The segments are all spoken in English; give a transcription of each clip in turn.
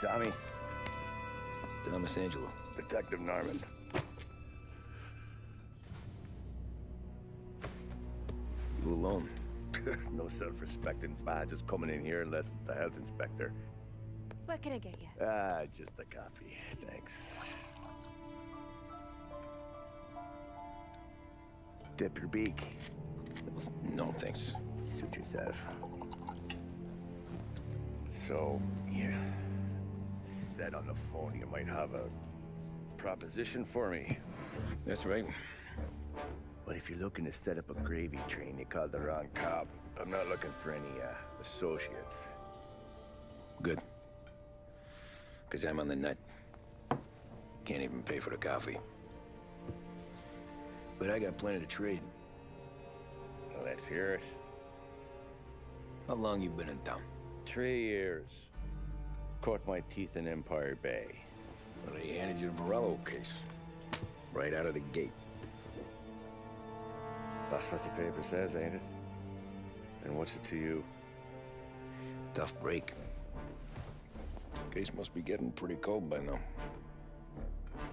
Tommy. Thomas Angelo. Detective Norman. You alone? No self-respecting badges coming in here unless it's the health inspector. What can I get you? Just a coffee, thanks. Dip your beak. No, thanks. Suit yourself. So, you said on the phone you might have a proposition for me. That's right. Well, if you're looking to set up a gravy train, you called the wrong cop. I'm not looking for any, associates. Good. Because I'm on the nut. Can't even pay for the coffee. But I got plenty to trade. Well, let's hear it. How long you been in town? 3 years. Caught my teeth in Empire Bay. Well, they handed you the Morello case. Right out of the gate. That's what the paper says, ain't it? And what's it to you? Tough break. Case must be getting pretty cold by now.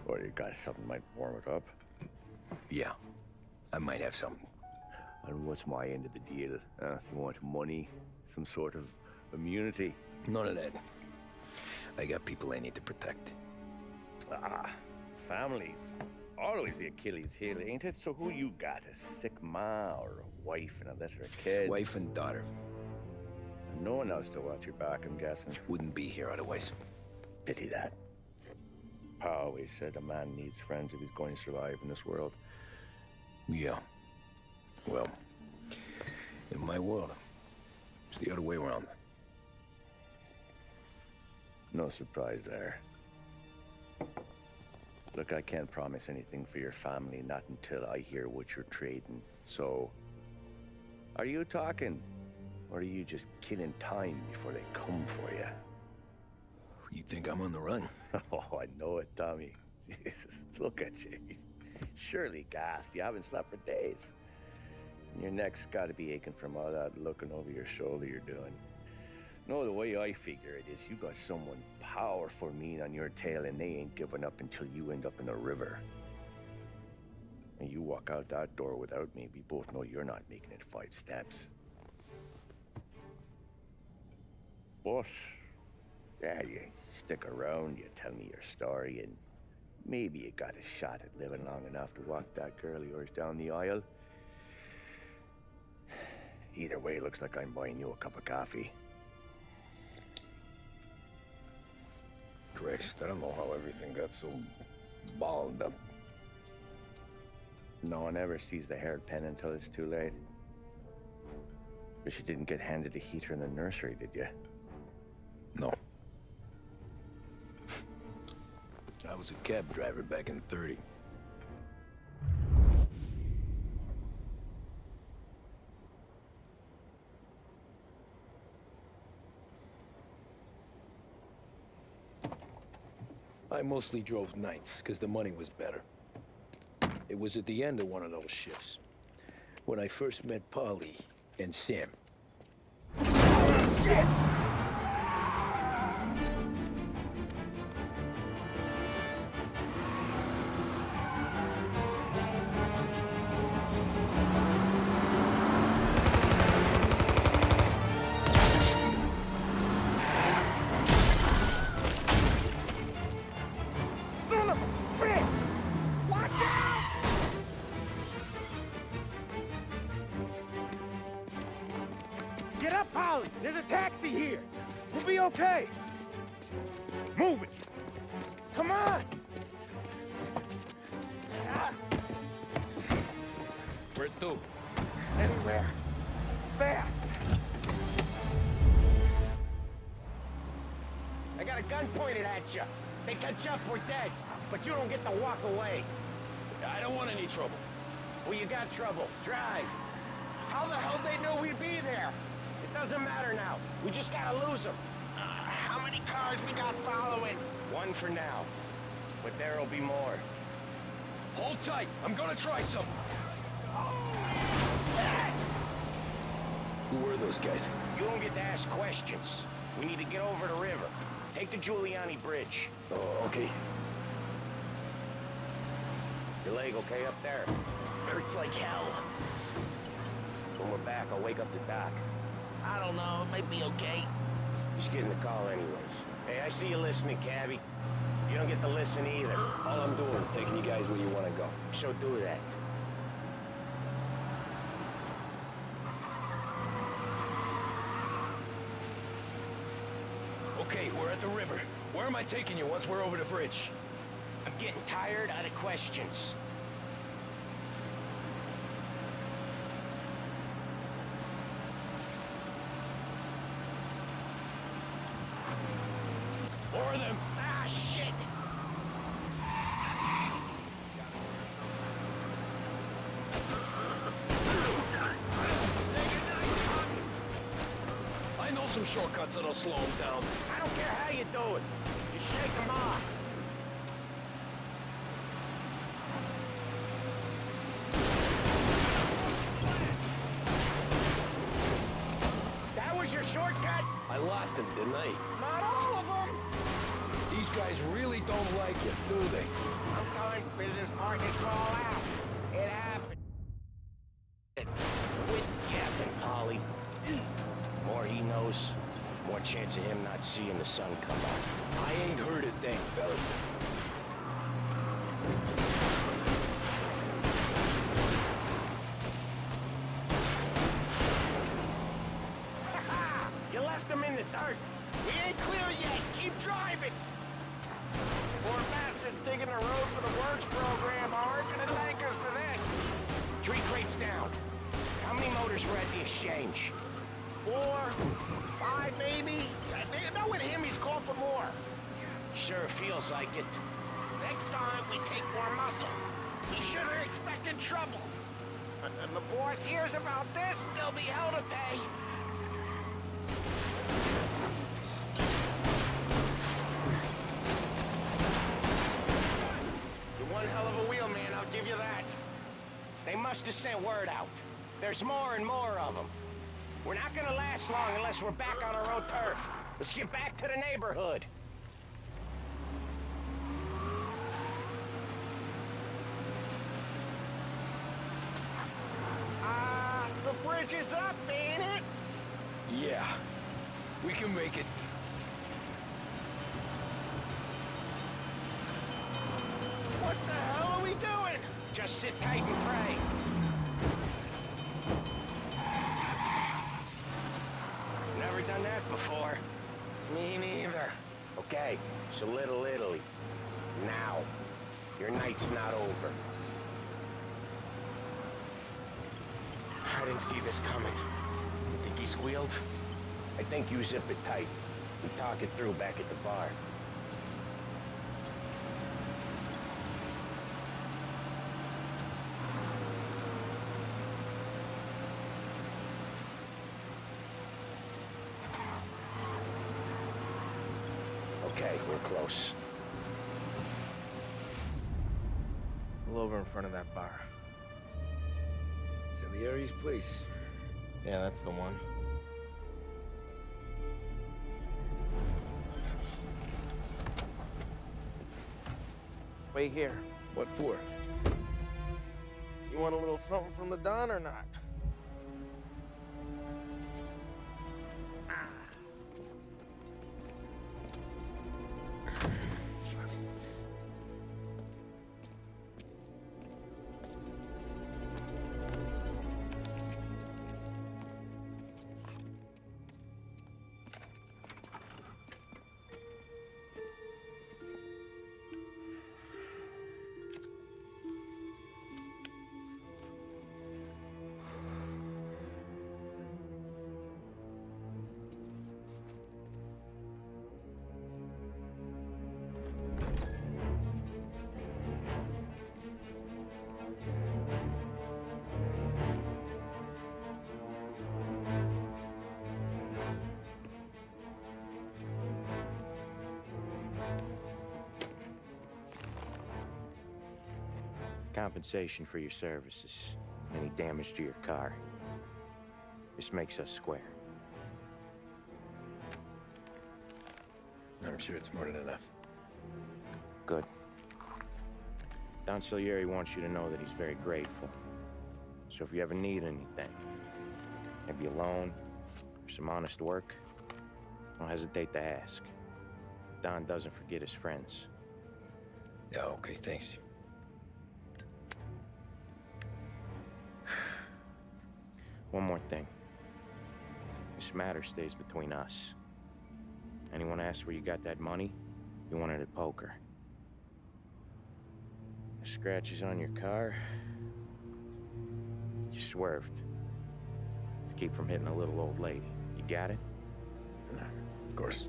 Or you got something might warm it up? Yeah, I might have something. And what's my end of the deal? You want money? Some sort of immunity? None of that. I got people I need to protect. Families. Always the Achilles heel, ain't it? So who you got? A sick ma or a wife and a litter of kids? Wife and daughter. And no one else to watch your back, I'm guessing. Wouldn't be here otherwise. Pity that. Pa always said a man needs friends if he's going to survive in this world. Yeah. Well, in my world, it's the other way around. No surprise there. Look, I can't promise anything for your family, not until I hear what you're trading. So, are you talking? Or are you just killing time before they come for you? You think I'm on the run? Oh, I know it, Tommy. Jesus, look at you. Surely gassed. You haven't slept for days. And your neck's got to be aching from all that looking over your shoulder you're doing. No, the way I figure it is you got someone powerful mean on your tail and they ain't giving up until you end up in the river. And you walk out that door without me, we both know you're not making it 5 steps. But, yeah, you stick around, you tell me your story, and maybe you got a shot at living long enough to walk that girl of yours down the aisle. Either way, looks like I'm buying you a cup of coffee. Christ, I don't know how everything got so balled up. No one ever sees the hairpin until it's too late. But you didn't get handed a heater in the nursery, did you? No. I was a cab driver back in '30. I mostly drove nights, because the money was better. It was at the end of one of those shifts, when I first met Polly and Sam. Shit! Get up, Polly! There's a taxi here! We'll be okay! Move it! Come on! Where to? Anywhere. Fast! I got a gun pointed at you. They catch up, we're dead. But you don't get to walk away. I don't want any trouble. Well, you got trouble. Drive. How the hell they know we'd be there? It doesn't matter now. We just gotta lose them. How many cars we got following? One for now. But there'll be more. Hold tight. I'm gonna try something. Who were those guys? You don't get to ask questions. We need to get over the river. Take the Giuliani Bridge. Oh, okay. Your leg okay up there? Hurts like hell. When we're back, I'll wake up the doc. I don't know, it might be okay. Just getting the call anyways. Hey, I see you listening, Cabby. You don't get to listen either. All I'm doing is taking you guys where you want to go. So do that. Okay, we're at the river. Where am I taking you once we're over the bridge? I'm getting tired out of questions. More of them. Ah, shit! I know some shortcuts that'll slow them down. I don't care how you do it. Just shake them off. That was your shortcut? I lost him, didn't I? Not all of them. These guys really don't like it, do they? Sometimes business partners fall out. It happens. Quit yapping, Polly. More he knows, more chance of him not seeing the sun come up. I ain't heard a thing, fellas. You left him in the dirt. We ain't clear yet, keep driving! Poor bastards digging the road for the works program aren't gonna thank us for this. 3 crates down. How many motors were at the exchange? 4, 5 maybe? Knowing him, he's called for more. Sure feels like it. Next time, we take more muscle. He should have expected trouble. And the boss hears about this, there'll be hell to pay. You're one hell of a wheelman, I'll give you that. They must have sent word out. There's more and more of them. We're not gonna last long unless we're back on our own turf. Let's get back to the neighborhood. The bridge is up, ain't it? Yeah, we can make it. What the hell are we doing? Just sit tight and pray. Never done that before. Me neither. Okay, so Little Italy. Now. Your night's not over. I didn't see this coming. You think he squealed? I think you zip it tight. We talk it through back at the bar. Okay, we're close. Pull over in front of that bar. Salieri's place. Yeah, that's the one. Wait here. What for? You want a little something from the Don or not? Compensation for your services. Any damage to your car. This makes us square. I'm sure it's more than enough. Good. Don Salieri wants you to know that he's very grateful. So if you ever need anything, maybe a loan or some honest work, don't hesitate to ask. Don doesn't forget his friends. Yeah, okay, thanks. One more thing. This matter stays between us. Anyone asks where you got that money, you won it at poker. The scratches on your car, you swerved to keep from hitting a little old lady. You got it? Of course.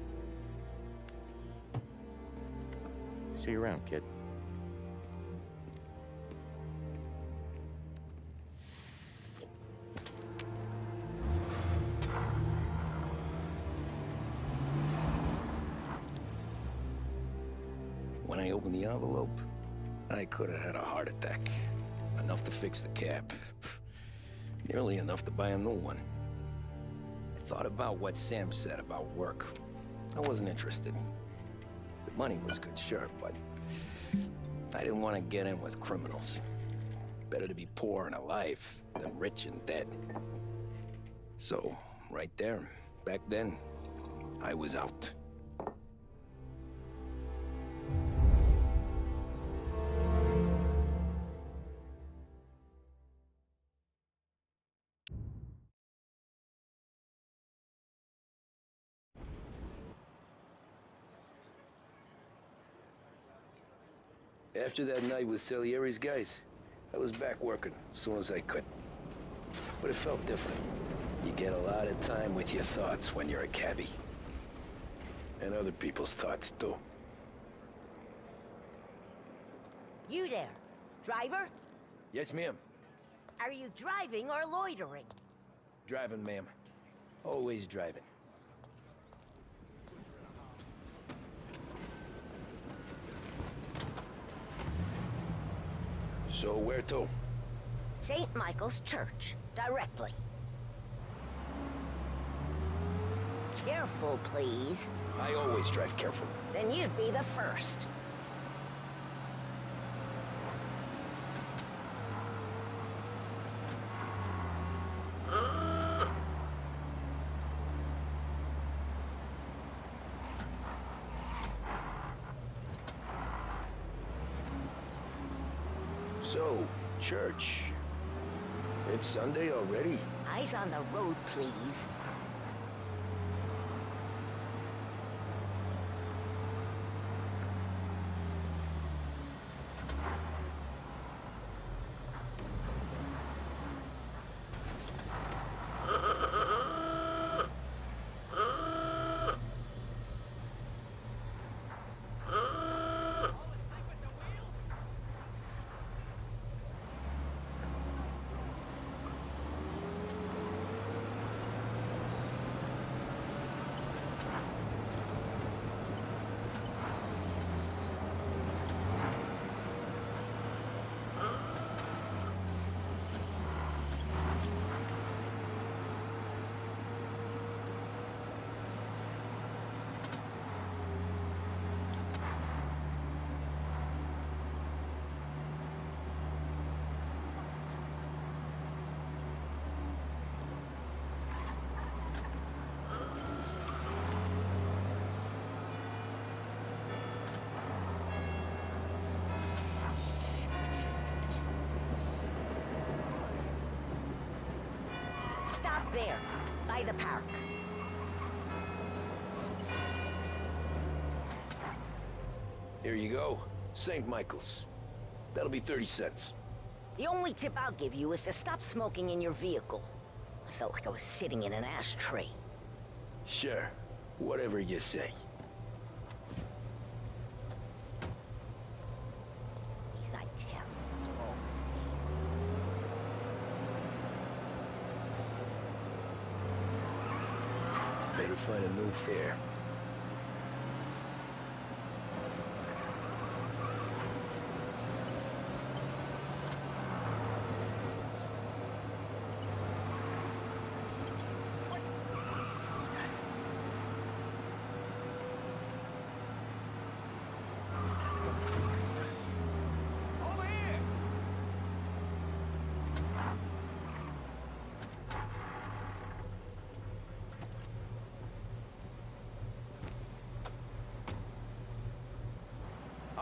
See you around, kid. When I opened the envelope, I could have had a heart attack. Enough to fix the cab. Nearly enough to buy a new one. I thought about what Sam said about work. I wasn't interested. The money was good, sure, but I didn't want to get in with criminals. Better to be poor and alive than rich and dead. So, right there, back then, I was out. After that night with Salieri's guys, I was back working as soon as I could. But it felt different. You get a lot of time with your thoughts when you're a cabbie. And other people's thoughts, too. You there, driver? Yes, ma'am. Are you driving or loitering? Driving, ma'am. Always driving. So where to? St. Michael's Church, directly. Careful, please. I always drive careful. Then you'd be the first. So, church. It's Sunday already? Eyes on the road, please. Stop there, by the park. Here you go. St. Michael's. That'll be 30 cents. The only tip I'll give you is to stop smoking in your vehicle. I felt like I was sitting in an ashtray. Sure. Whatever you say. These Italians are all the same. Better find a new fare.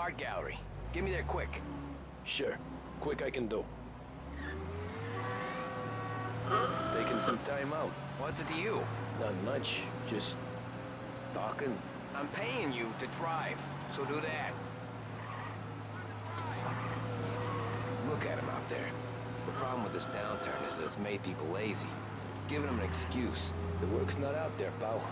art gallery. Get me there quick. Sure. Quick I can do. Taking some time out. What's it to you? Not much. Just talking. I'm paying you to drive, so do that. Look at him out there. The problem with this downturn is that it's made people lazy. Giving them an excuse. The work's not out there, pal.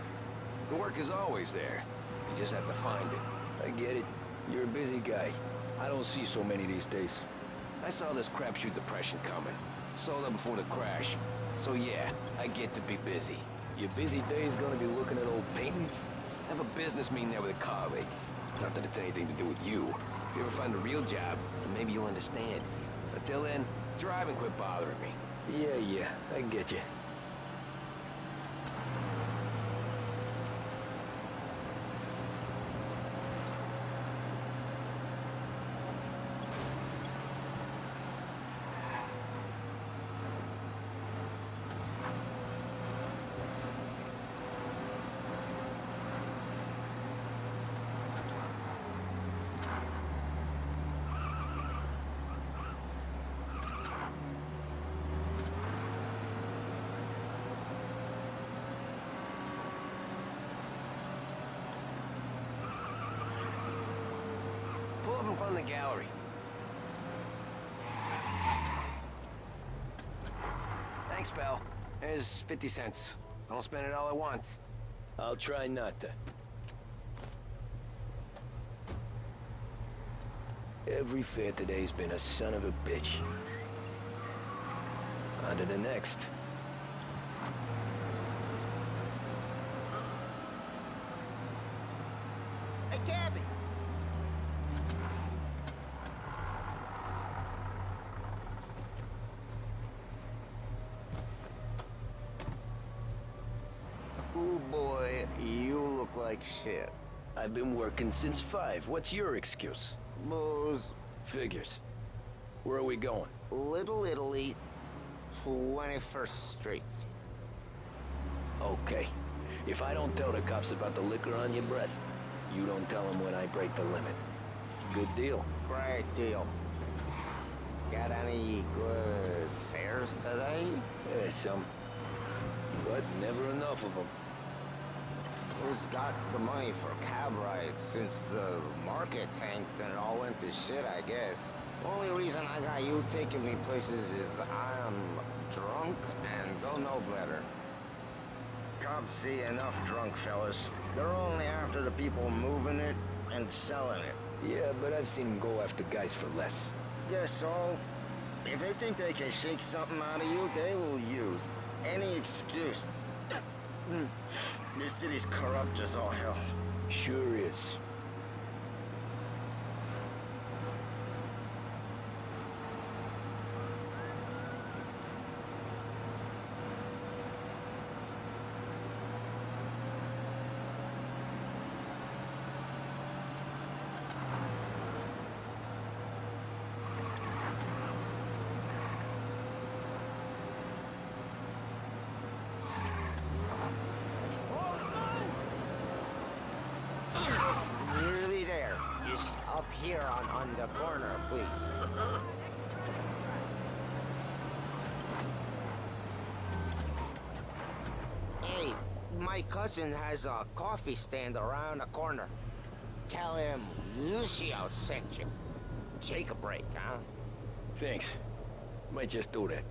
The work is always there. You just have to find it. I get it. You're a busy guy. I don't see so many these days. I saw this crapshoot depression coming. Sold up before the crash. So yeah, I get to be busy. Your busy day's gonna be looking at old paintings? I have a business meeting there with a colleague. Not that it's anything to do with you. If you ever find a real job, then maybe you'll understand. Until then, drive and quit bothering me. Yeah, I get you. Pull up in front of the gallery. Thanks, pal. There's 50 cents. Don't spend it all at once. I'll try not to. Every fare today's been a son of a bitch. On to the next. Hey, Cabby! Oh boy, you look like shit. I've been working since 5. What's your excuse? Booze, Figures. Where are we going? Little Italy, 21st Street. Okay. If I don't tell the cops about the liquor on your breath, you don't tell them when I break the limit. Good deal. Great deal. Got any good fares today? Yeah, some. But never enough of them. Who's got the money for cab rides since the market tanked and it all went to shit, I guess? Only reason I got you taking me places is I'm drunk and don't know better. Cops see enough drunk fellas. They're only after the people moving it and selling it. Yeah, but I've seen them go after guys for less. Guess so. If they think they can shake something out of you, they will use any excuse. This city's corrupt as all hell. Sure is. Nearly there. Just up here on the corner, please. Hey, my cousin has a coffee stand around the corner. Tell him Lucio sent you. Take a break, huh? Thanks. Might just do that.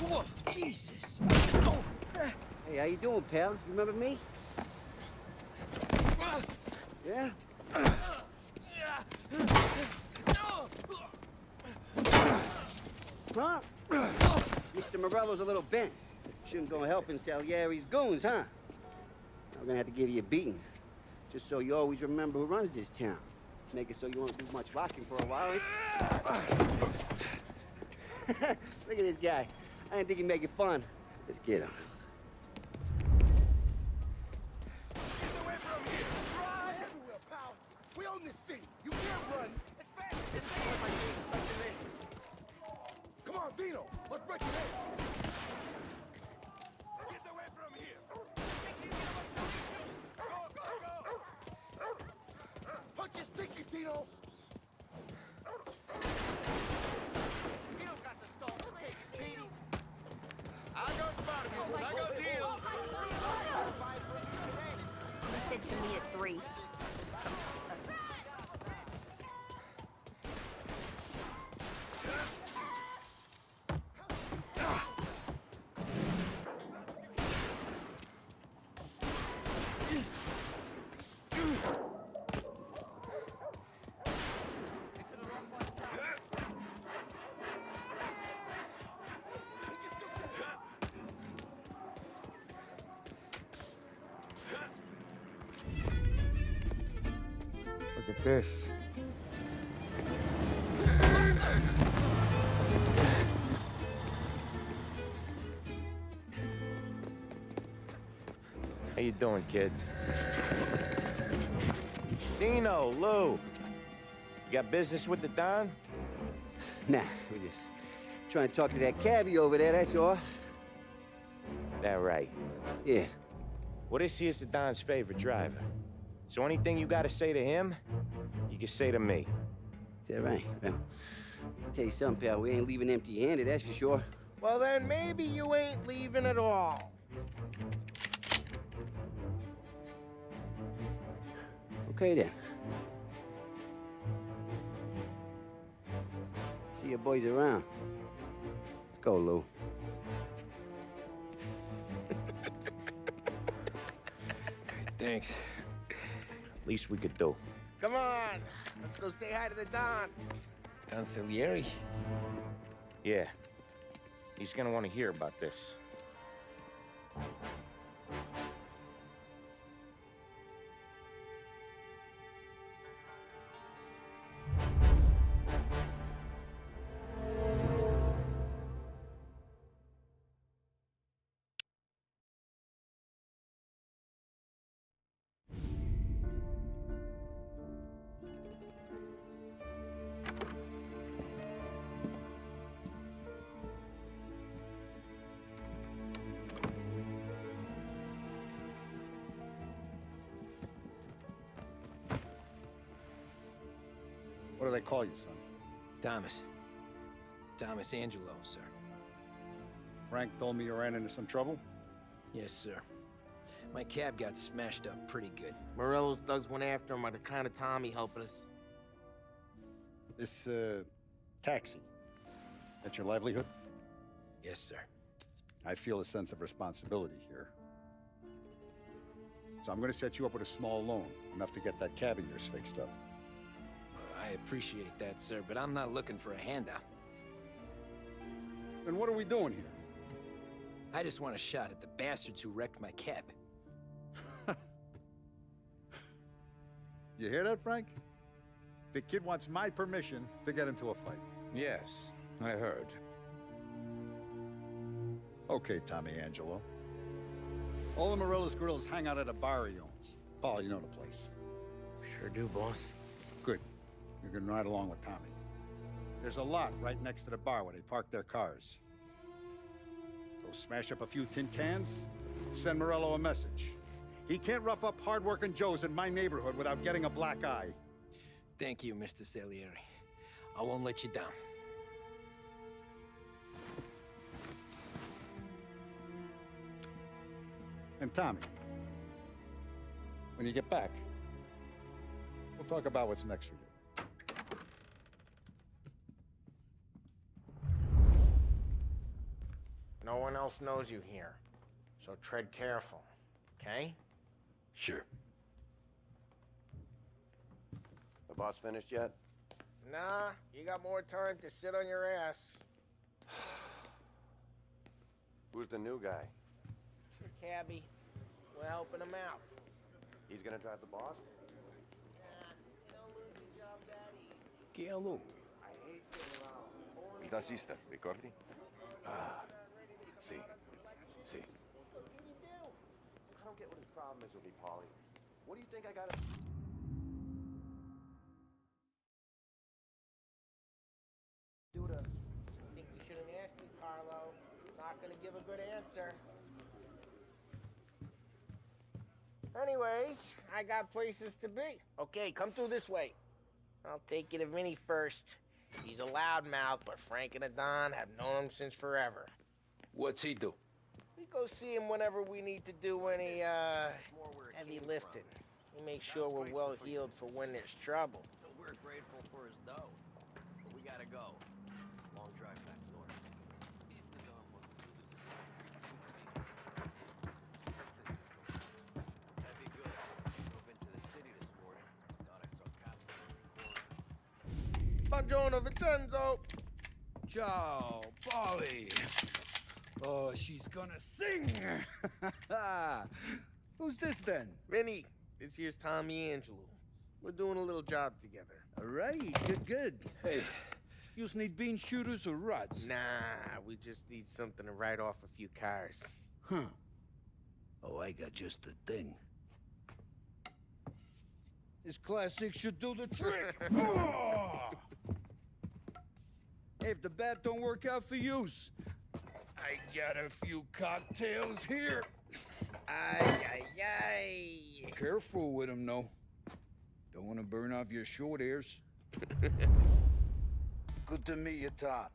Whoa, Jesus! Hey, how you doing, pal? You remember me? Yeah? Huh? Mr. Morello's a little bent. Shouldn't go helping Salieri's goons, huh? I'm gonna have to give you a beating. Just so you always remember who runs this town. Make it so you won't do much rocking for a while. Look at this guy. I didn't think he'd make it fun. Let's get him. Get away from here! Run! Everywhere, pal! We can't run! As fast as it seems like they expecting this! Come on, Dino! Let's break it in! Get away from here! Go, go, go! Punch your sticky, Dino! You got the stall to take, Speedy! I got barbecues, I got deals! You said to me at 3. So, Look at this. How you doing, kid? Dino, Lou. You got business with the Don? Nah, we're just trying to talk to that cabbie over there, that's all. That right. Yeah. Well, this here's the Don's favorite driver. So anything you gotta say to him, you can say to me. Is that right? Well, I'll tell you something, pal. We ain't leaving empty-handed, that's for sure. Well, then maybe you ain't leaving at all. Okay, then. See your boys around. Let's go, Lou. Thanks. Least we could do. Come on, let's go say hi to the Don. Don Salieri? Yeah. He's gonna want to hear about this. What do they call you, son? Thomas. Thomas Angelo, sir. Frank told me you ran into some trouble? Yes, sir. My cab got smashed up pretty good. Morello's thugs went after him by the kind of Tommy helping us. This, taxi. That's your livelihood? Yes, sir. I feel a sense of responsibility here. So I'm gonna set you up with a small loan, enough to get that cab of yours fixed up. I appreciate that, sir, but I'm not looking for a handout. Then what are we doing here? I just want a shot at the bastards who wrecked my cab. You hear that, Frank? The kid wants my permission to get into a fight. Yes, I heard. Okay, Tommy Angelo. All the Morello's girls hang out at a bar he owns. Paul, you know the place. Sure do, boss. Good. You can ride along with Tommy. There's a lot right next to the bar where they park their cars. Go smash up a few tin cans, send Morello a message. He can't rough up hard-working Joes in my neighborhood without getting a black eye. Thank you, Mr. Salieri. I won't let you down. And Tommy, when you get back, we'll talk about what's next for you. No one else knows you here, so tread careful, okay? Sure. The boss finished yet? Nah, you got more time to sit on your ass. Who's the new guy? Sure, cabbie. We're helping him out. He's gonna drive the boss? You don't lose your job that easy. Che allo? Il tassista, ricordi? Ah, sì, sì. I don't get what his problem is with me, Paulie. What do you think I gotta... gonna give a good answer. Anyways, I got places to be. Okay, come through this way. I'll take you to Vinny first. He's a loudmouth, but Frank and the Don have known him since forever. What's he do? We go see him whenever we need to do any, heavy lifting. He makes sure we're well heeled for when there's trouble. We're grateful for his dough, but we gotta go. Long drive back north. That'd be good. Drove into the city this morning. Thought I saw cops on the corner. Buongiorno, Vincenzo! Ciao, Polly. Oh, she's gonna sing. Who's this then? Vinny, this here's Tommy Angelo. We're doing a little job together. All right, good. Hey, you need bean shooters or rods? Nah, we just need something to write off a few cars. Huh. Oh, I got just the thing. This classic should do the trick. Oh! Hey, if the bat don't work out for yous, I got a few cocktails here. Ay, ay, ay. Careful with them, though. Don't want to burn off your short hairs. Good to meet you, Tom.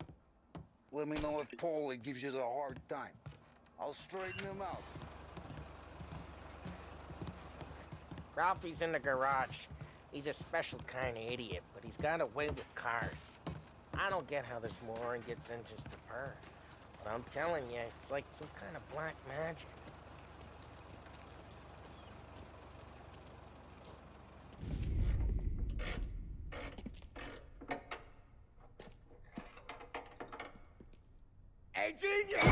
Let me know if Paulie gives you a hard time. I'll straighten him out. Ralphie's in the garage. He's a special kind of idiot, but he's got a way with cars. I don't get how this moron gets engines to purr. But I'm telling you, it's like some kind of black magic. Hey, genius!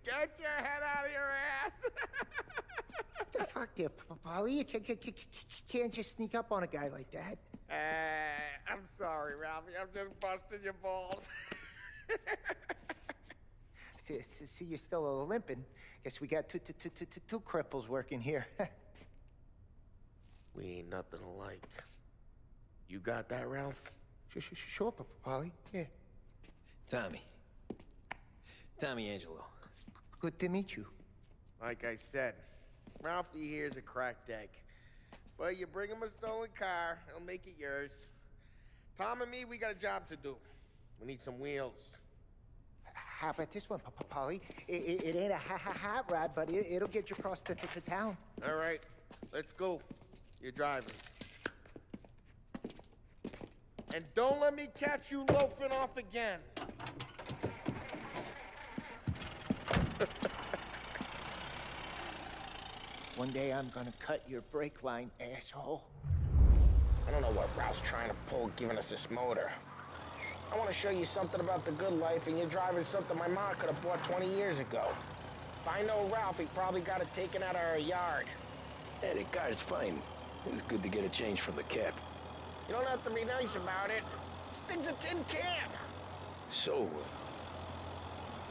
Get your head out of your ass! What the fuck there, Polly? You can't just sneak up on a guy like that. I'm sorry, Ralphie. I'm just busting your balls. See, you're still limping. Guess we got two cripples working here. We ain't nothing alike. You got that, Ralph? Sure, Polly. Yeah. Tommy Angelo. Good to meet you. Like I said, Ralphie here's a cracked egg. But you bring him a stolen car, he'll make it yours. Tom and me, we got a job to do. We need some wheels. How about this one, Polly? It ain't a hot rod, but it'll get you across to town. All right, let's go. You're driving. And don't let me catch you loafing off again. One day I'm gonna cut your brake line, asshole. I don't know what Ralph's trying to pull giving us this motor. I want to show you something about the good life, and you're driving something my mom could have bought 20 years ago. If I know Ralph, he probably got it taken out of our yard. Yeah, the car's fine. It's good to get a change from the cab. You don't have to be nice about it. Stig's a tin can. So,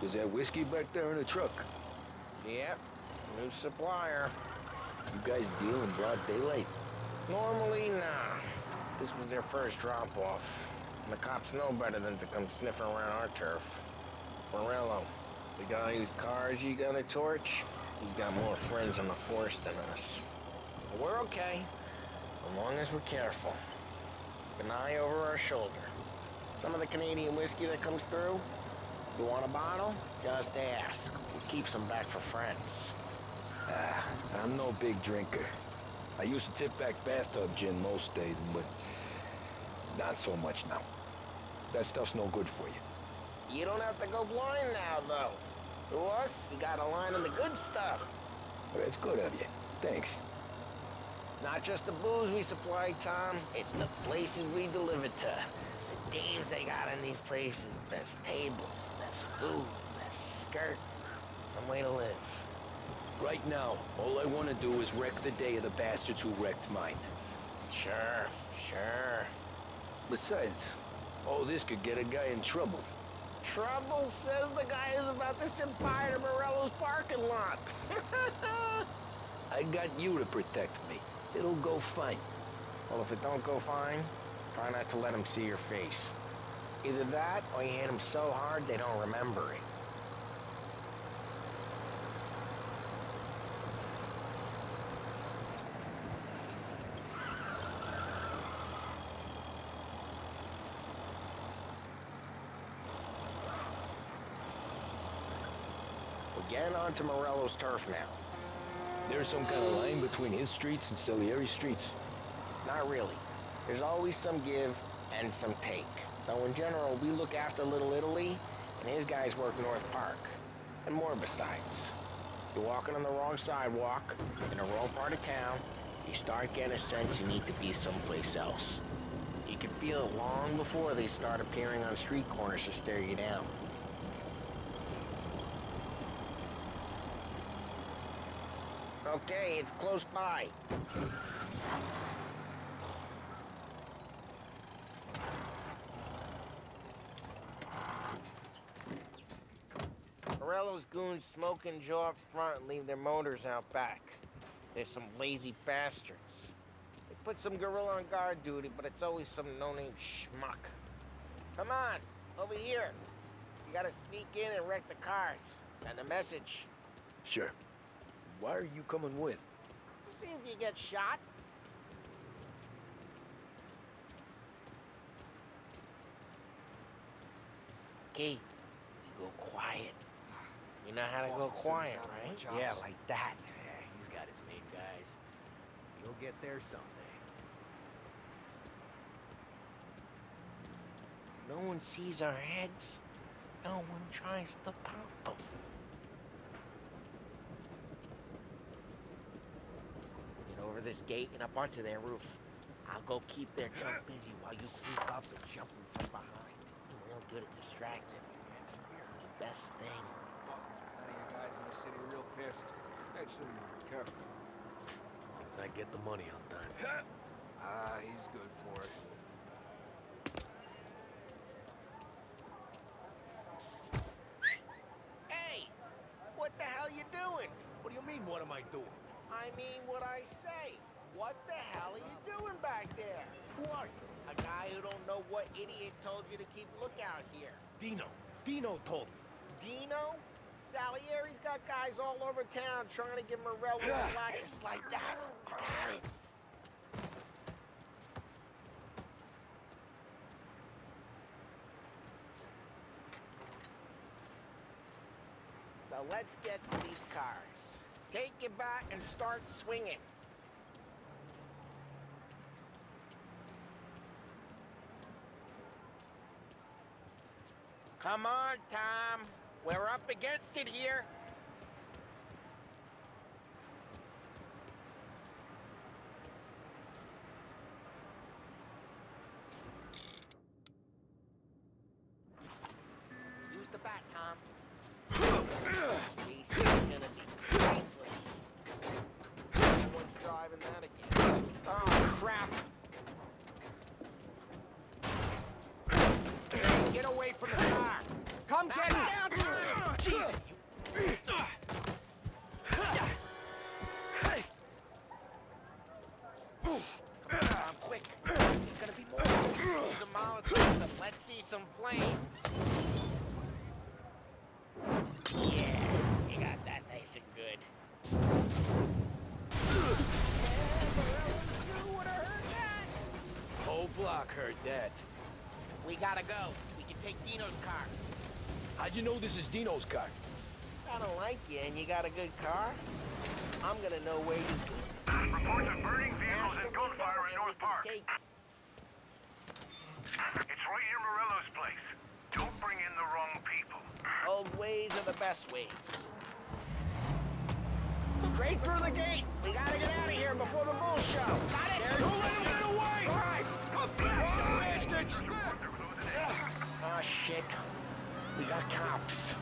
was that whiskey back there in the truck? Yep, new supplier. You guys deal in broad daylight? Normally, nah. This was their first drop-off. And the cops know better than to come sniffing around our turf. Morello, the guy whose cars you got a torch, he's got more friends on the force than us. But we're okay, so long as we're careful. Keep an eye over our shoulder. Some of the Canadian whiskey that comes through, you want a bottle? Just ask. It keeps them back for friends. I'm no big drinker. I used to tip back bathtub gin most days, but not so much now. That stuff's no good for you. You don't have to go blind now, though. To us, you got a line on the good stuff. Well, that's good of you. Thanks. Not just the booze we supply, Tom. It's the places we deliver to. The dames they got in these places. Best tables, best food, best skirt. Some way to live. Right now, all I want to do is wreck the day of the bastards who wrecked mine. Sure. Besides, all this could get a guy in trouble. Trouble, says the guy who's about to set fire to Morello's parking lot. I got you to protect me. It'll go fine. Well, if it don't go fine, try not to let him see your face. Either that, or you hit them so hard they don't remember it. We're getting onto Morello's turf now. There's some kind of line between his streets and Salieri's streets. Not really. There's always some give and some take. Though in general, we look after Little Italy, and his guys work North Park. And more besides. You're walking on the wrong sidewalk, in the wrong part of town, you start getting a sense you need to be someplace else. You can feel it long before they start appearing on street corners to stare you down. Okay, it's close by. Morello's goons smoke and jaw up front and leave their motors out back. They're some lazy bastards. They put some gorilla on guard duty, but it's always some no-name schmuck. Come on, over here. You gotta sneak in and wreck the cars. Send a message. Sure. Why are you coming with? To see if you get shot. Okay, you go quiet. You know how to go quiet, right? Yeah, like that. Yeah, he's got his main guys. You'll get there someday. No one sees our heads. No one tries to pop them. Get over this gate and up onto their roof. I'll go keep their junk busy while you creep up and jump them from behind. I'm real good at distracting. It's the best thing. Boss gets plenty of guys in the city real pissed. Makes them careful. As long as I get the money on time. He's good for it. Hey! What the hell you doing? What do you mean, what am I doing? I mean what I say. What the hell are you doing back there? Who are you? A guy who don't know what idiot told you to keep lookout here. Dino. Dino told me. Dino? Salieri's got guys all over town trying to get Morello a blackness like that. Got it. So let's get to these cars. Take it back and start swinging. Come on, Tom. We're up against it here. Use the bat, Tom. This is gonna be priceless. Someone's driving that again. Oh, crap. Hey, get away from the car. Come get down to it. Jesus. Come quick. There's gonna be more. Use a Molotov, but let's see some flames. Yeah, you got that nice and good. Whole block heard that. We gotta go. We can take Dino's car. How'd you know this is Dino's car? I don't like you and you got a good car. I'm gonna know where you keep it. Reports of burning vehicles and gunfire in North Park. It's right near Morello's place. Don't bring in the wrong people. Old ways are the best ways. Straight through the gate. We gotta get out of here before the bull show. Got it? Don't let him get away! Drive! Come back, you bastards! Oh, shit. We got cops.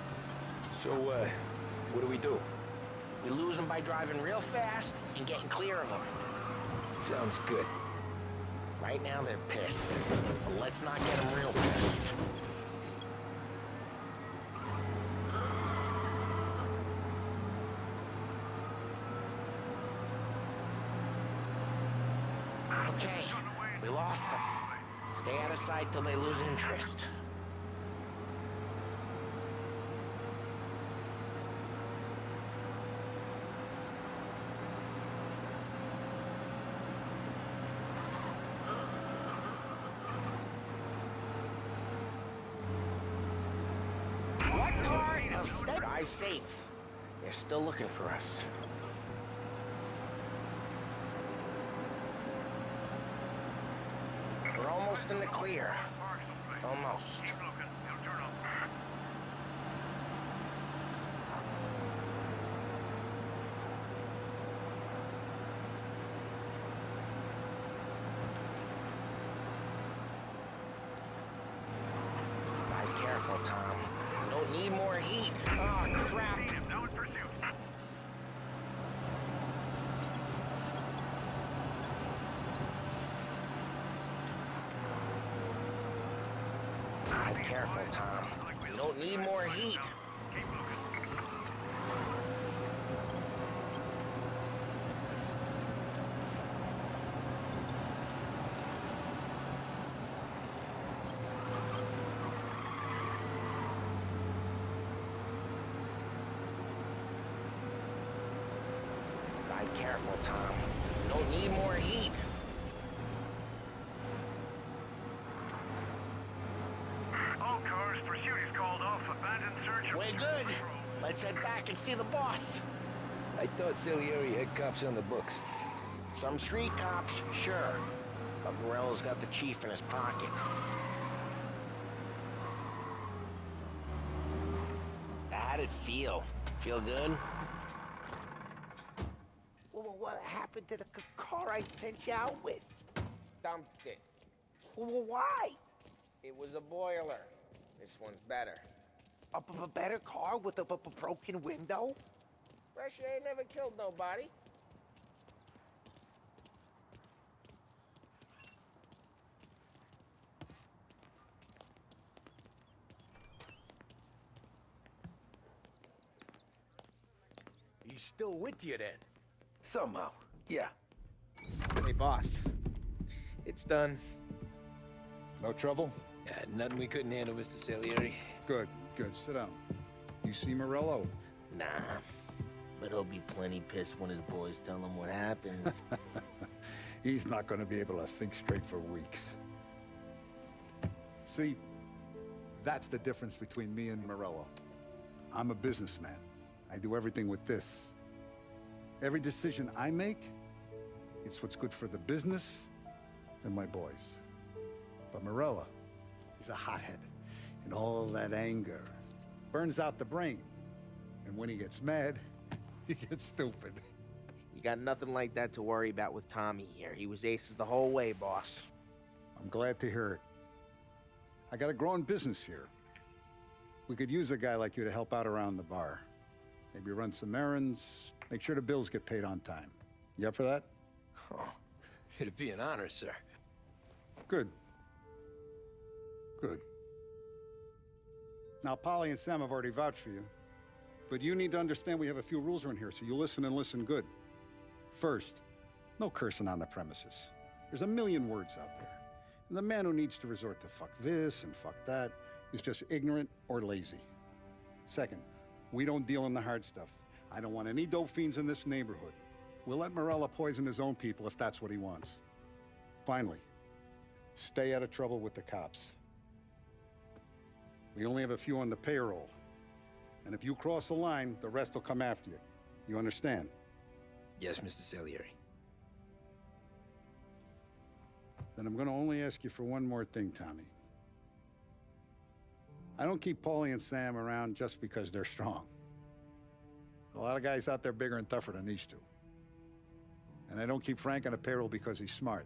So, what do we do? We lose them by driving real fast and getting clear of them. Sounds good. Right now they're pissed. But let's not get them real pissed. Okay, we lost them. Stay out of sight till they lose interest. Drive safe. They're still looking for us. We're almost in the clear. Almost. Keep looking. He'll turn up. Drive careful, Tom. We don't need more heat. Oh, crap. Need him. Now in pursuit. Drive careful, Tom. We don't need more heat. Keep looking. Drive careful, Tom. We don't need more heat. All cars, pursuit is called off. Abandoned search. We're good. Let's head back and see the boss. I thought Salieri had cops on the books. Some street cops, sure. But Morello's got the chief in his pocket. How'd it feel? Feel good? Well, what happened to the car I sent you out with? Dumped it. Well, why? It was a boiler. This one's better. A better car with a broken window? Fresh air never killed nobody. He's still with you then? Somehow, yeah. Hey, boss. It's done. No trouble? Nothing we couldn't handle, Mr. Salieri. Good, good. Sit down. You see Morello? Nah. But he'll be plenty pissed when his boys tell him what happened. He's not going to be able to think straight for weeks. See, that's the difference between me and Morello. I'm a businessman. I do everything with this. Every decision I make, it's what's good for the business and my boys. But Morello, he's a hothead. And all that anger burns out the brain. And when he gets mad, he gets stupid. You got nothing like that to worry about with Tommy here. He was aces the whole way, boss. I'm glad to hear it. I got a growing business here. We could use a guy like you to help out around the bar. Maybe run some errands, make sure the bills get paid on time. You up for that? Oh, it'd be an honor, sir. Good. Good. Now, Polly and Sam have already vouched for you. But you need to understand we have a few rules around here, so you listen and listen good. First, no cursing on the premises. There's a million words out there. And the man who needs to resort to fuck this and fuck that is just ignorant or lazy. Second, we don't deal in the hard stuff. I don't want any dope fiends in this neighborhood. We'll let Morello poison his own people if that's what he wants. Finally, stay out of trouble with the cops. We only have a few on the payroll. And if you cross the line, the rest will come after you. You understand? Yes, Mr. Salieri. Then I'm going to only ask you for one more thing, Tommy. I don't keep Paulie and Sam around just because they're strong. A lot of guys out there bigger and tougher than these two. And I don't keep Frank on a payroll because he's smart.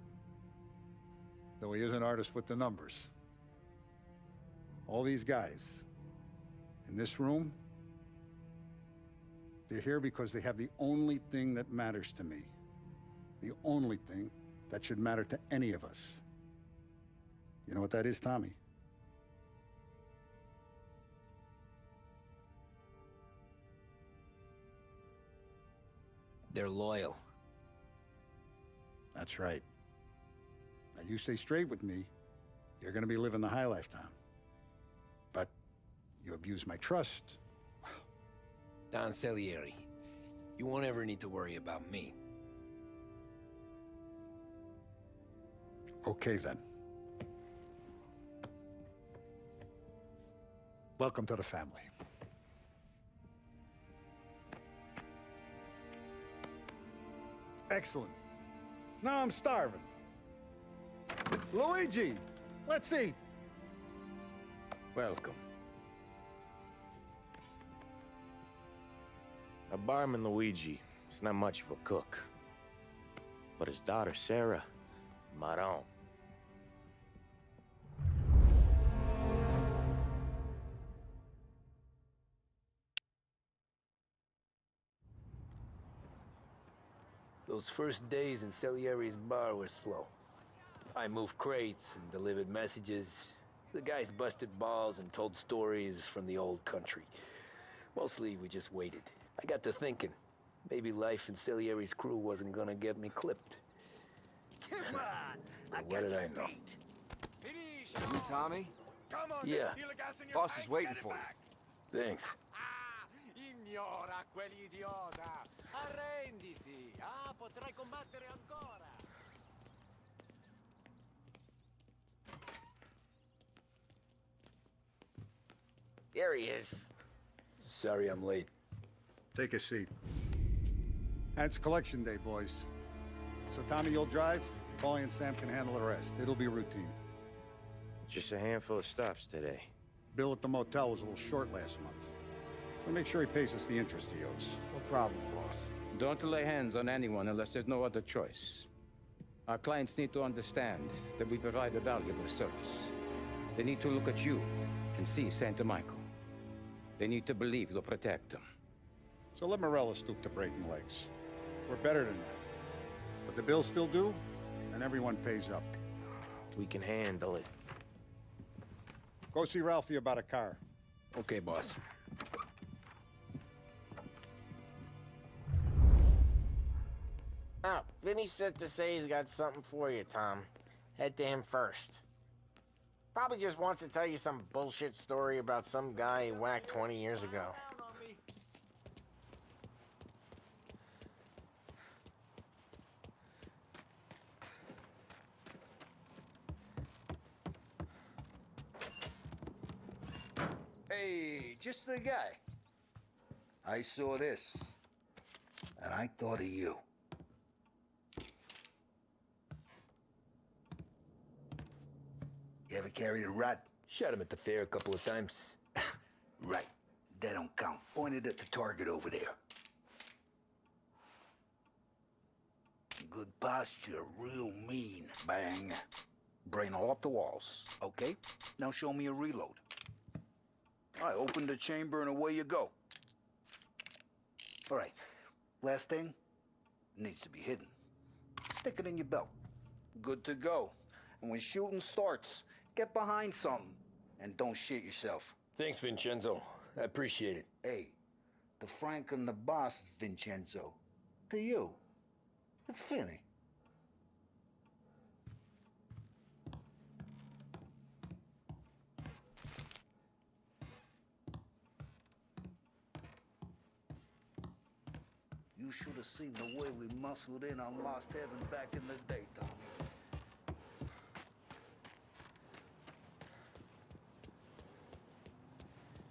Though he is an artist with the numbers. All these guys in this room, they're here because they have the only thing that matters to me. The only thing that should matter to any of us. You know what that is, Tommy? They're loyal. That's right. Now, you stay straight with me, you're gonna be living the high life, Tom. But you abuse my trust. Don Salieri, you won't ever need to worry about me. Okay, then. Welcome to the family. Excellent. Now I'm starving. Luigi, let's eat. Welcome. Our barman Luigi is not much of a cook. But his daughter Sarah, Maron. Those first days in Salieri's bar were slow. I moved crates and delivered messages. The guys busted balls and told stories from the old country. Mostly, we just waited. I got to thinking, maybe life in Salieri's crew wasn't gonna get me clipped. Come on! What did I know? You, Tommy? Come on, Yeah. steal the gas in your Boss tank, is waiting get it for you. back. Thanks. Ignora quell'idiota! Arrenditi! Ah, potrai combattere ancora! There he is. Sorry I'm late. Take a seat. And it's collection day, boys. So Tommy, you'll drive. Paulie and Sam can handle the rest. It'll be routine. Just a handful of stops today. Bill at the motel was a little short last month. So make sure he pays us the interest he owes. No problem, boss. Don't lay hands on anyone unless there's no other choice. Our clients need to understand that we provide a valuable service. They need to look at you and see Santa Michael. They need to believe you'll protect them. So let Morella stoop to breaking legs. We're better than that. But the bill's still due, and everyone pays up. We can handle it. Go see Ralphie about a car. Okay, boss. Oh, Vinny said to say he's got something for you, Tom. Head to him first. Probably just wants to tell you some bullshit story about some guy he whacked 20 years ago. Hey, just the guy. I saw this, and I thought of you. You ever carried a rod? Shot him at the fair a couple of times. Right. That don't count. Pointed at the target over there. Good posture, real mean. Bang. Brain all up the walls. Okay? Now show me a reload. All right, open the chamber and away you go. All right. Last thing. Needs to be hidden. Stick it in your belt. Good to go. And when shooting starts, get behind something and don't shit yourself. Thanks, Vincenzo. I appreciate it. Hey, the Frank and the boss is Vincenzo. To you, it's Vinny. You should have seen the way we muscled in on Lost Heaven back in the day, Tommy.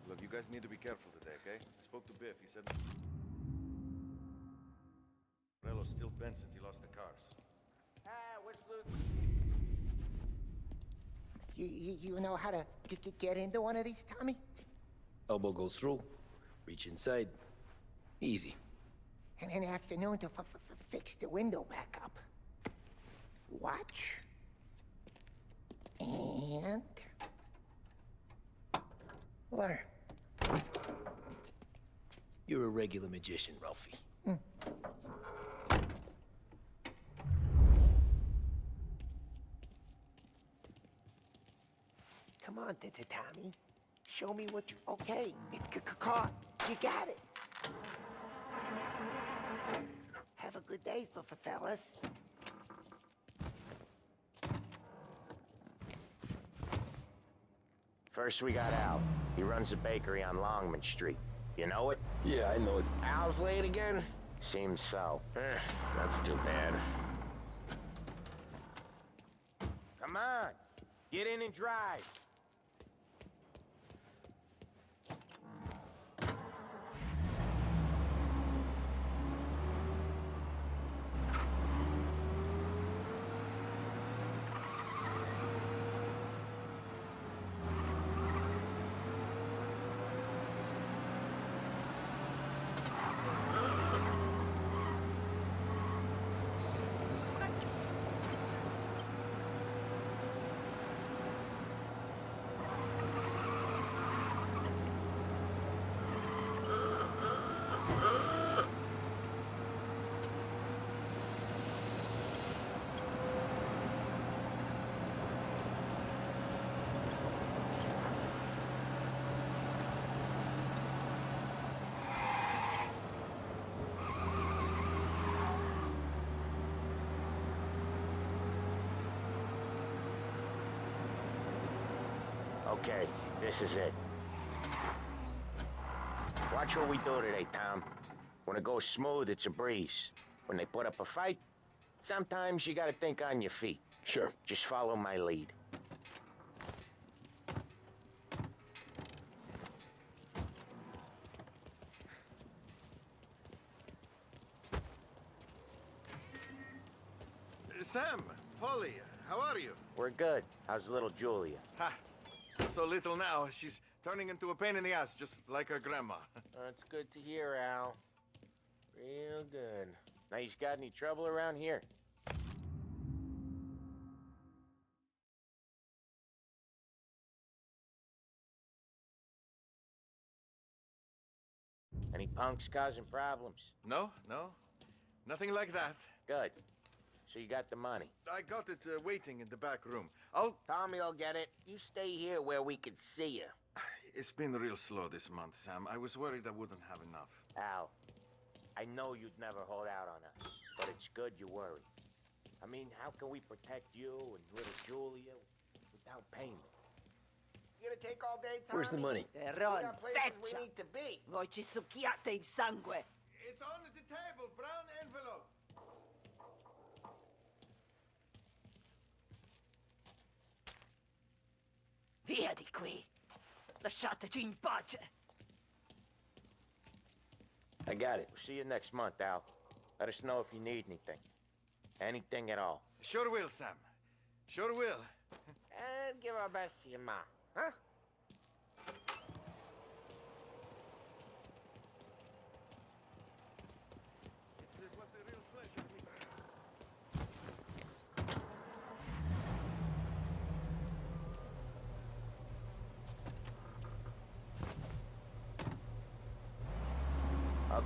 Look, you guys need to be careful today, okay? I spoke to Biff. He said Morello's still bent since he lost the cars. What's the... You know how to get into one of these, Tommy? Elbow goes through. Reach inside. Easy. And an afternoon to fix the window back up. Watch. And... learn. You're a regular magician, Ralphie. Come on, Tommy. Show me what you... Okay, it's caught. You got it. Have a good day, fellas. First we got Al. He runs a bakery on Longman Street. You know it? Yeah, I know it. Al's late again? Seems so. That's too bad. Come on. Get in and drive. Okay, this is it. Watch what we do today, Tom. When it goes smooth, it's a breeze. When they put up a fight, sometimes you gotta think on your feet. Sure. Just follow my lead. Sam, Polly, how are you? We're good. How's little Julia? Ha! So little now, she's turning into a pain in the ass, just like her grandma. That's good to hear, Al. Real good. Now, you got any trouble around here? Any punks causing problems? No, no. Nothing like that. Good. So you got the money? I got it waiting in the back room. Tommy will get it. You stay here where we can see you. It's been real slow this month, Sam. I was worried I wouldn't have enough. Al, I know you'd never hold out on us, but it's good you worry. I mean, how can we protect you and little Julia without payment? You gonna take all day, Tommy? Where's the money? We got places we need to be. Voi ci succhiate il sangue. It's on the table, brown envelope. Via di qui. Lasciateci in pace. I got it. We'll see you next month, Al. Let us know if you need anything. Anything at all. Sure will, Sam. Sure will. And give our best to your mom, huh? It was a real pleasure meeting you.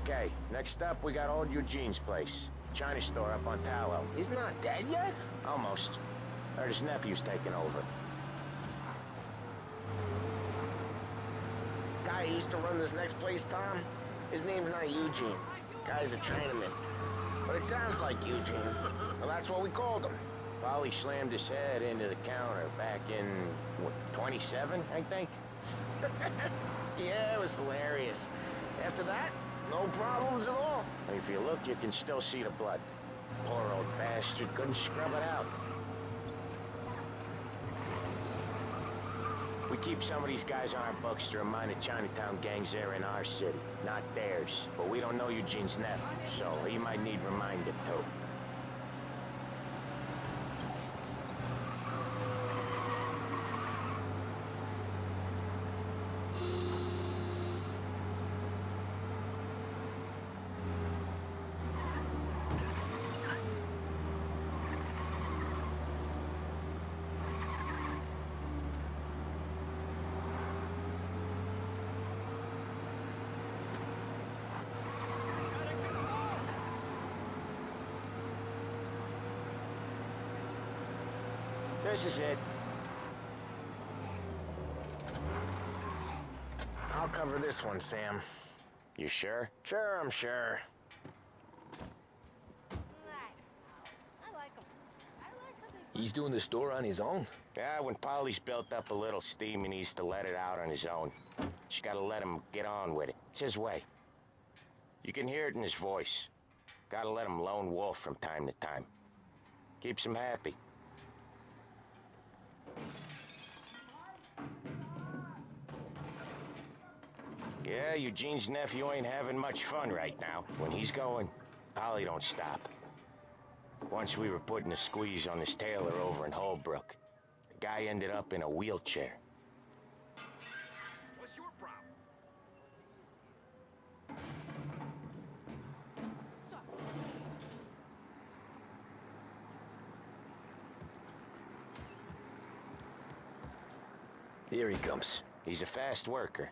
Okay, next up, we got old Eugene's place. China store up on Tallow. He's not dead yet? Almost. Heard his nephew's taking over. Guy who used to run this next place, Tom? His name's not Eugene. Guy's a Chinaman. But it sounds like Eugene. Well, that's what we called him. Polly slammed his head into the counter back in, what, 27, I think? Yeah, it was hilarious. After that, no problems at all. If you look, you can still see the blood. Poor old bastard couldn't scrub it out. We keep some of these guys on our books to remind the Chinatown gangs they're in our city, not theirs. But we don't know Eugene's nephew, so he might need reminded too. This is it. I'll cover this one, Sam. You sure? Sure, I'm sure. He's doing the store on his own? Yeah, when Polly's built up a little steam, he needs to let it out on his own. Just gotta let him get on with it. It's his way. You can hear it in his voice. Gotta let him lone wolf from time to time. Keeps him happy. Yeah, Eugene's nephew ain't having much fun right now. When he's going, Polly don't stop. Once we were putting a squeeze on this tailor over in Holbrook. The guy ended up in a wheelchair. What's your problem? Here he comes. He's a fast worker.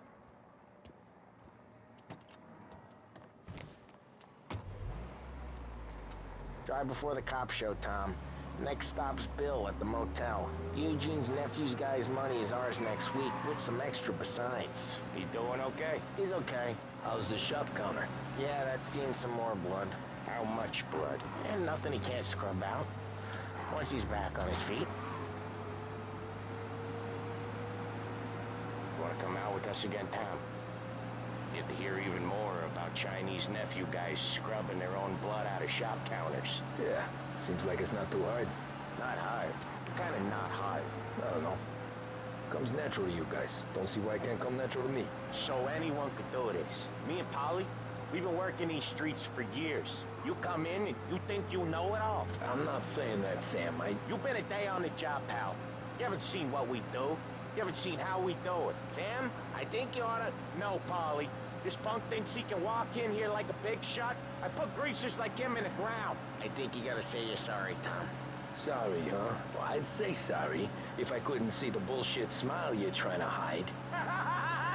Drive before the cops show, Tom. Next stop's Bill at the motel. Eugene's nephew's guy's money is ours next week, with some extra besides. He doing okay? He's okay. How's the shop counter? Yeah, that's seen some more blood. How much blood? And nothing he can't scrub out. Once he's back on his feet. come out with us again, Tom? Get to hear even more about Chinese nephew guys scrubbing their own blood out of shop counters. Yeah, seems like it's not too hard. Not hard. Kinda not hard. I don't know. Comes natural to you guys. Don't see why it can't come natural to me. So anyone could do this. Me and Polly, we've been working these streets for years. You come in and you think you know it all. I'm not saying that, Sam. You've been a day on the job, pal. You haven't seen what we do. You haven't seen how we do it. Sam, I think you oughta... No, Polly. This punk thinks he can walk in here like a big shot. I put greasers like him in the ground. I think you gotta say you're sorry, Tom. Sorry, huh? Well, I'd say sorry if I couldn't see the bullshit smile you're trying to hide.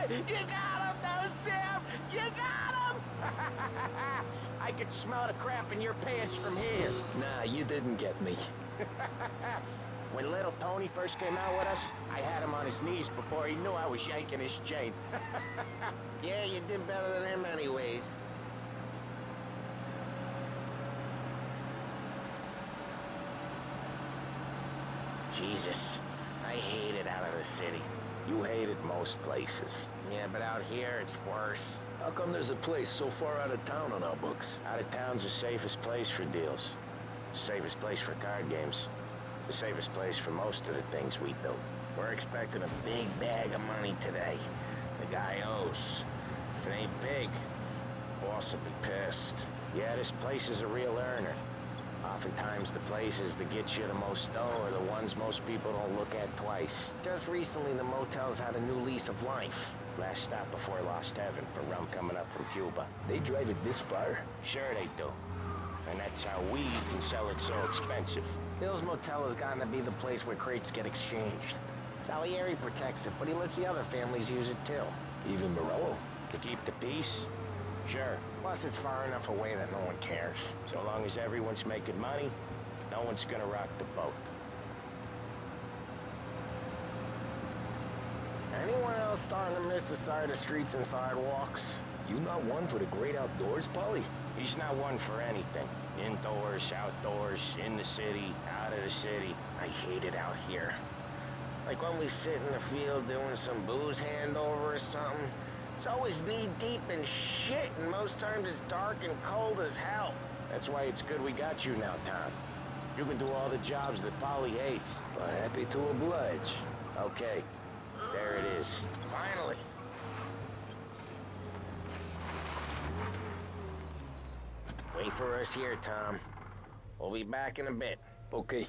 You got him, though, Sam! You got him! I could smell the crap in your pants from here. Nah, you didn't get me. When little Tony first came out with us, I had him on his knees before he knew I was yanking his chain. Yeah, you did better than him anyways. Jesus, I hate it out of the city. You hate it most places. Yeah, but out here, it's worse. How come there's a place so far out of town on our books? Out of town's the safest place for deals. The safest place for card games. The safest place for most of the things we do. We're expecting a big bag of money today. The guy owes. If it ain't big, boss will be pissed. Yeah, this place is a real earner. Oftentimes the places that get you the most dough are the ones most people don't look at twice. Just recently the motel's had a new lease of life. Last stop before Lost Heaven for rum coming up from Cuba. They drive it this far? Sure they do. And that's how we can sell it so expensive. Bill's Motel has gotten to be the place where crates get exchanged. Salieri protects it, but he lets the other families use it too. Even Morello? To keep the peace? Sure. Plus, it's far enough away that no one cares. So long as everyone's making money, no one's gonna rock the boat. Anyone else starting to miss the side of streets and sidewalks? You not one for the great outdoors, Polly? He's not one for anything. Indoors, outdoors, in the city, out of the city. I hate it out here. Like when we sit in the field doing some booze handover or something. It's always knee-deep in shit, and most times it's dark and cold as hell. That's why it's good we got you now, Tom. You can do all the jobs that Polly hates. Well, happy to oblige. Okay, there it is. Finally. Wait for us here, Tom. We'll be back in a bit. Okay.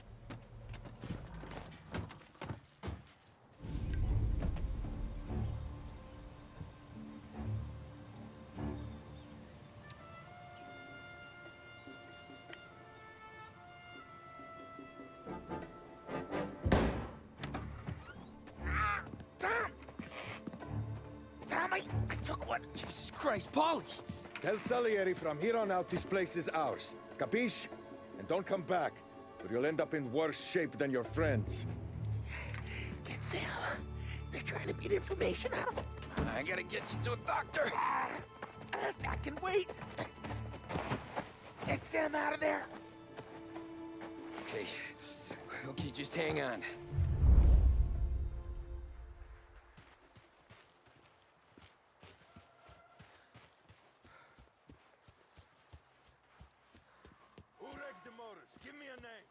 I took one. Jesus Christ, Polly! Tell Salieri from here on out this place is ours. Capiche? And don't come back, or you'll end up in worse shape than your friends. Denzel, they're trying to beat information out of him. I gotta get you to a doctor. I can wait. Get Sam out of there. Okay, just hang on. Give me a name.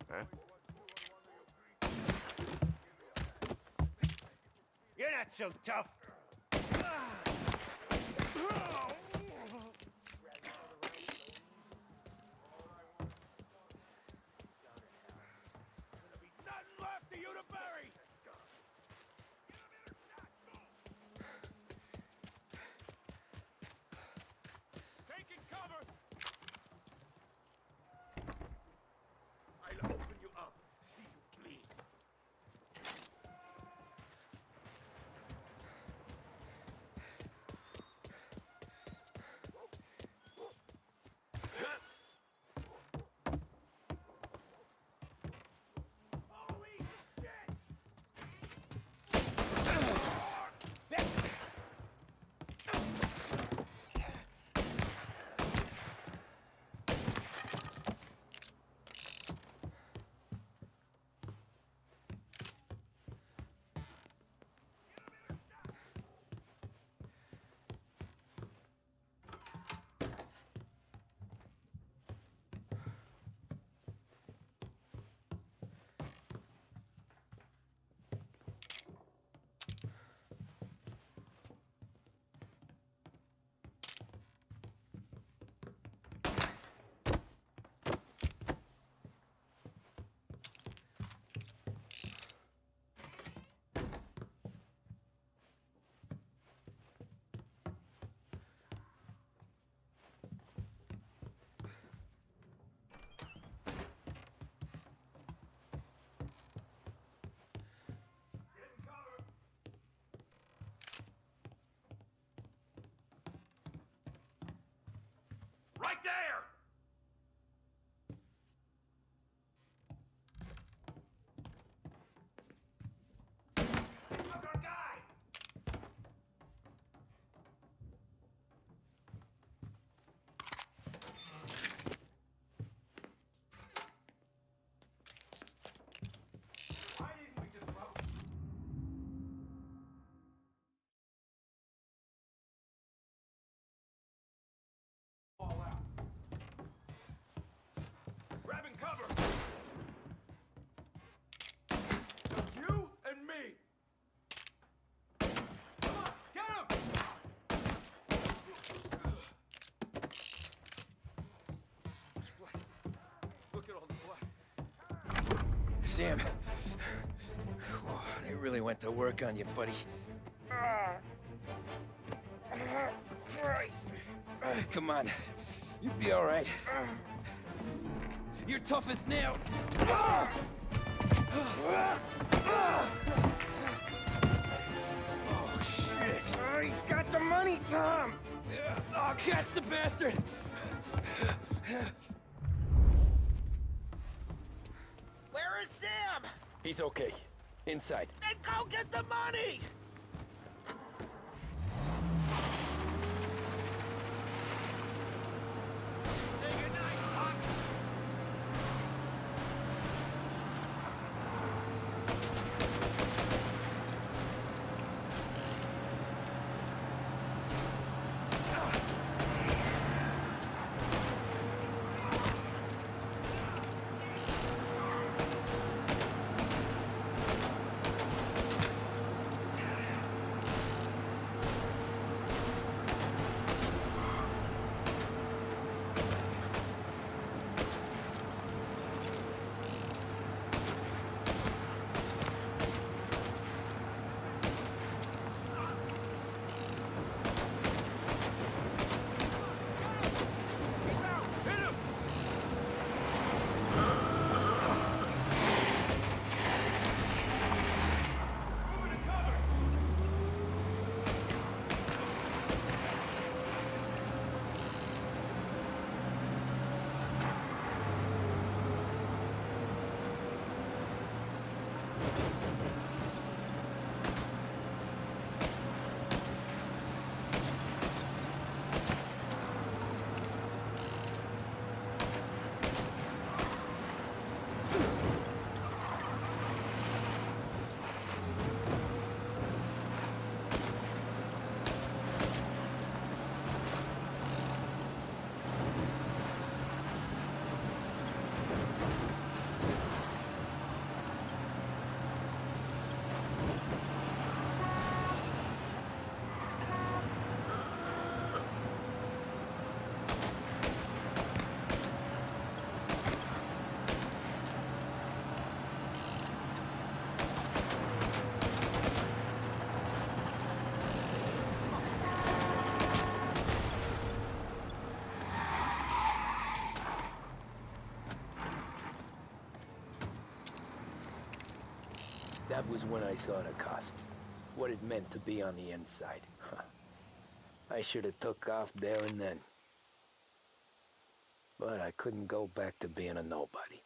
Huh? You're not so tough. there! Look, our guy! Why didn't we just vote? All out. Grabbing cover! You and me! Come on, get him! So much blood. Look at all the blood. Sam. Whoa, they really went to work on you, buddy. Christ. Come on. You'll be all right. You're tough as nails. Oh, shit. Oh, he's got the money, Tom! Oh, catch the bastard! Where is Sam? He's okay. Inside. Then go get the money! Say goodnight, Buck. That was when I saw the cost. What it meant to be on the inside. Huh. I should have took off there and then. But I couldn't go back to being a nobody.